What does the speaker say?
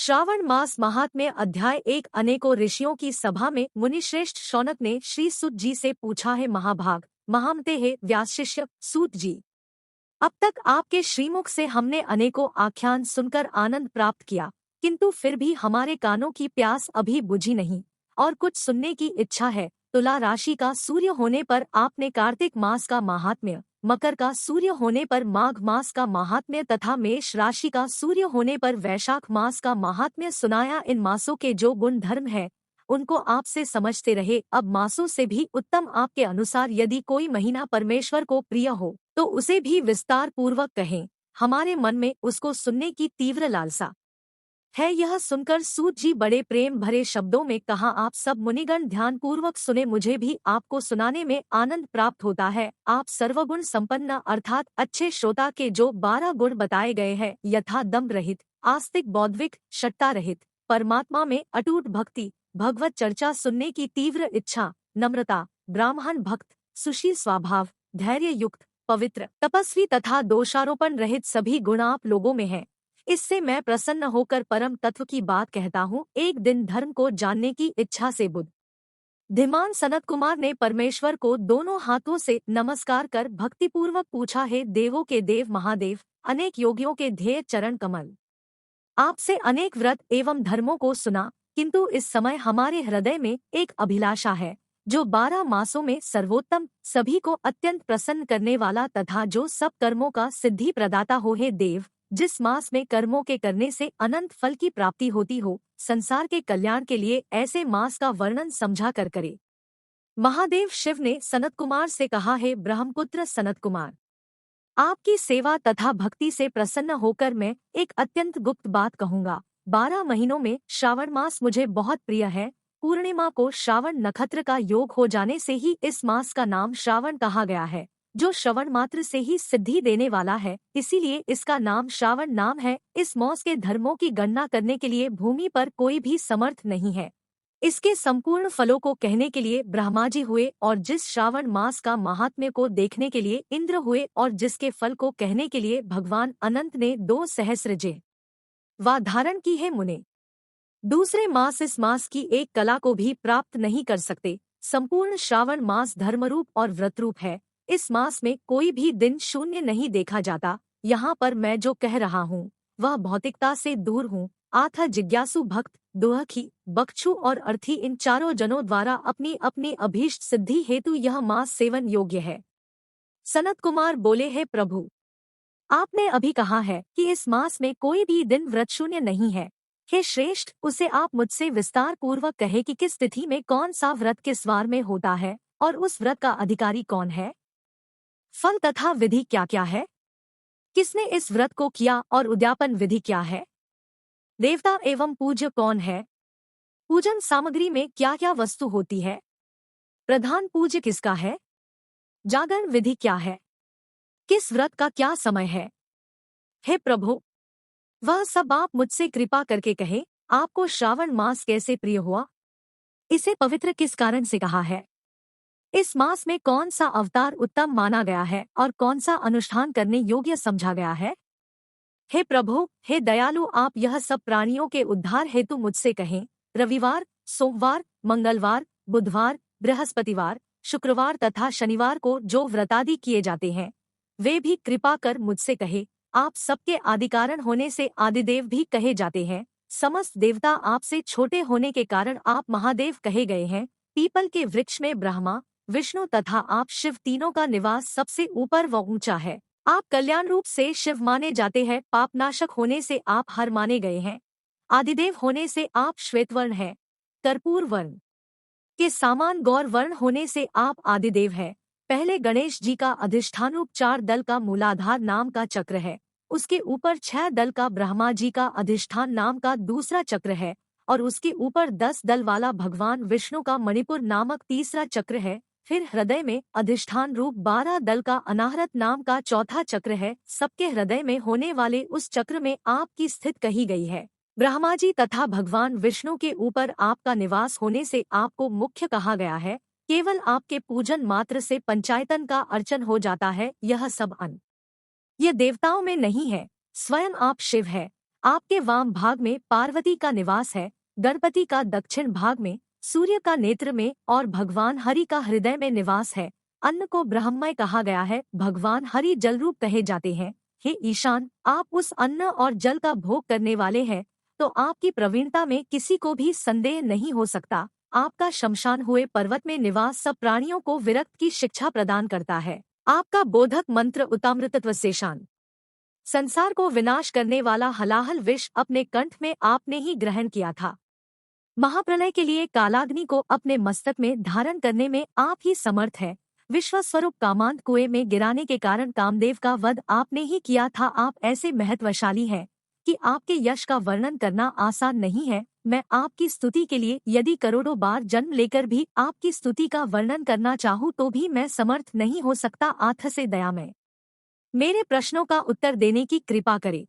श्रावण मास महात्म्य अध्याय 1। अनेकों ऋषियों की सभा में मुनिश्रेष्ठ शौनक ने श्री सूत जी से पूछा है महाभाग महामते हे व्यास शिष्य सूत जी, अब तक आपके श्रीमुख से हमने अनेकों आख्यान सुनकर आनंद प्राप्त किया, किंतु फिर भी हमारे कानों की प्यास अभी बुझी नहीं और कुछ सुनने की इच्छा है। तुला राशि का सूर्य होने पर आपने कार्तिक मास का महात्म्य, मकर का सूर्य होने पर माघ मास का महात्म्य तथा मेष राशि का सूर्य होने पर वैशाख मास का महात्म्य सुनाया। इन मासों के जो गुण धर्म है उनको आपसे समझते रहे। अब मासों से भी उत्तम आपके अनुसार यदि कोई महीना परमेश्वर को प्रिय हो तो उसे भी विस्तार पूर्वक कहें, हमारे मन में उसको सुनने की तीव्र लालसा है। यह सुनकर सूत जी बड़े प्रेम भरे शब्दों में कहा, आप सब मुनिगण ध्यान पूर्वक सुने, मुझे भी आपको सुनाने में आनंद प्राप्त होता है। आप सर्वगुण संपन्न अर्थात अच्छे श्रोता के जो 12 गुण बताए गए हैं, यथा दम्भ रहित, आस्तिक, बौद्धिक, शट्टा रहित, परमात्मा में अटूट भक्ति, भगवत चर्चा सुनने की तीव्र इच्छा, नम्रता, ब्राह्मण भक्त, सुशील स्वभाव, धैर्य युक्त, पवित्र, तपस्वी तथा दोषारोपण रहित सभी गुण आप लोगों में हैं। इससे मैं प्रसन्न होकर परम तत्व की बात कहता हूँ। एक दिन धर्म को जानने की इच्छा से बुद्धिमान सनत कुमार ने परमेश्वर को दोनों हाथों से नमस्कार कर भक्तिपूर्वक पूछा, हे देवों के देव महादेव, अनेक योगियों के ध्येय चरण कमल, आपसे अनेक व्रत एवं धर्मों को सुना, किंतु इस समय हमारे हृदय में एक अभिलाषा है जो 12 मासों में सर्वोत्तम, सभी को अत्यंत प्रसन्न करने वाला तथा जो सब कर्मों का सिद्धि प्रदाता हो। हे देव, जिस मास में कर्मों के करने से अनंत फल की प्राप्ति होती हो, संसार के कल्याण के लिए ऐसे मास का वर्णन समझा कर करे। महादेव शिव ने सनत कुमार से कहा, है ब्रह्मपुत्र सनत कुमार, आपकी सेवा तथा भक्ति से प्रसन्न होकर मैं एक अत्यंत गुप्त बात कहूँगा। 12 महीनों में श्रावण मास मुझे बहुत प्रिय है। पूर्णिमा को श्रावण नक्षत्र का योग हो जाने से ही इस मास का नाम श्रावण कहा गया है, जो श्रवण मात्र से ही सिद्धि देने वाला है, इसीलिए इसका नाम श्रावण नाम है। इस मास के धर्मों की गणना करने के लिए भूमि पर कोई भी समर्थ नहीं है। इसके संपूर्ण फलों को कहने के लिए ब्रह्मा जी हुए और जिस श्रावण मास का महात्म्य को देखने के लिए इंद्र हुए और जिसके फल को कहने के लिए भगवान अनंत ने 2 सहस्र जिह्वा धारण की है। मुने दूसरे मास इस मास की एक कला को भी प्राप्त नहीं कर सकते। संपूर्ण श्रावण मास धर्मरूप और व्रतरूप है। इस मास में कोई भी दिन शून्य नहीं देखा जाता। यहाँ पर मैं जो कह रहा हूँ वह भौतिकता से दूर हूँ। आथा जिज्ञासु भक्त, दुहखी, बक्षु और अर्थी, इन चारों जनों द्वारा अपनी अपनी अभीष्ट सिद्धि हेतु यह मास सेवन योग्य है। सनत कुमार बोले, हे प्रभु, आपने अभी कहा है कि इस मास में कोई भी दिन व्रत शून्य नहीं है। हे श्रेष्ठ, उसे आप मुझसे विस्तार पूर्वक कहे कि किस तिथि में कौन सा व्रत किस वार में होता है और उस व्रत का अधिकारी कौन है, फल तथा विधि क्या क्या है, किसने इस व्रत को किया और उद्यापन विधि क्या है, देवता एवं पूज्य कौन है, पूजन सामग्री में क्या क्या वस्तु होती है, प्रधान पूज्य किसका है, जागरण विधि क्या है, किस व्रत का क्या समय है। हे प्रभु, वह सब आप मुझसे कृपा करके कहे। आपको श्रावण मास कैसे प्रिय हुआ, इसे पवित्र किस कारण से कहा है, इस मास में कौन सा अवतार उत्तम माना गया है और कौन सा अनुष्ठान करने योग्य समझा गया है। हे प्रभु, हे दयालु, आप यह सब प्राणियों के उद्धार हेतु मुझसे कहें। रविवार, सोमवार, मंगलवार, बुधवार, बृहस्पतिवार, शुक्रवार तथा शनिवार को जो व्रतादि किए जाते हैं वे भी कृपा कर मुझसे कहे। आप सबके आदिकारण होने से आदिदेव भी कहे जाते हैं। समस्त देवता आपसे छोटे होने के कारण आप महादेव कहे गए हैं। पीपल के वृक्ष में ब्रह्मा, विष्णु तथा आप शिव तीनों का निवास सबसे ऊपर व ऊंचा है। आप कल्याण रूप से शिव माने जाते हैं। पापनाशक होने से आप हर माने गए हैं। आदिदेव होने से आप श्वेतवर्ण हैं। कर्पूर वर्ण के सामान गौर वर्ण होने से आप आदिदेव हैं। पहले गणेश जी का अधिष्ठान रूप 4 दल का मूलाधार नाम का चक्र है। उसके ऊपर 6 दल का ब्रह्मा जी का अधिष्ठान नाम का दूसरा चक्र है और उसके ऊपर 10 दल वाला भगवान विष्णु का मणिपुर नामक तीसरा चक्र है। फिर हृदय में अधिष्ठान रूप 12 दल का अनाहरत नाम का चौथा चक्र है। सबके हृदय में होने वाले उस चक्र में आपकी स्थित कही गई है। ब्रह्मा जी तथा भगवान विष्णु के ऊपर आपका निवास होने से आपको मुख्य कहा गया है। केवल आपके पूजन मात्र से पंचायतन का अर्चन हो जाता है। यह सब अन्य ये देवताओं में नहीं है, स्वयं आप शिव है। आपके वाम भाग में पार्वती का निवास है, गणपति का दक्षिण भाग में, सूर्य का नेत्र में और भगवान हरि का हृदय में निवास है। अन्न को ब्रह्ममय कहा गया है, भगवान हरि जलरूप कहे जाते हैं। हे ईशान, आप उस अन्न और जल का भोग करने वाले हैं, तो आपकी प्रवीणता में किसी को भी संदेह नहीं हो सकता। आपका शमशान हुए पर्वत में निवास सब प्राणियों को विरक्त की शिक्षा प्रदान करता है। आपका बोधक मंत्र उतामृतत्व से शान संसार को विनाश करने वाला हलाहल विष अपने कंठ में आपने ही ग्रहण किया था। महाप्रलय के लिए कालाग्नि को अपने मस्तक में धारण करने में आप ही समर्थ है। विश्वस्वरूप कामांत कुएं में गिराने के कारण कामदेव का वध आपने ही किया था। आप ऐसे महत्वशाली हैं कि आपके यश का वर्णन करना आसान नहीं है। मैं आपकी स्तुति के लिए यदि करोड़ों बार जन्म लेकर भी आपकी स्तुति का वर्णन करना चाहूँ तो भी मैं समर्थ नहीं हो सकता। आथ से दया में मेरे प्रश्नों का उत्तर देने की कृपा करें।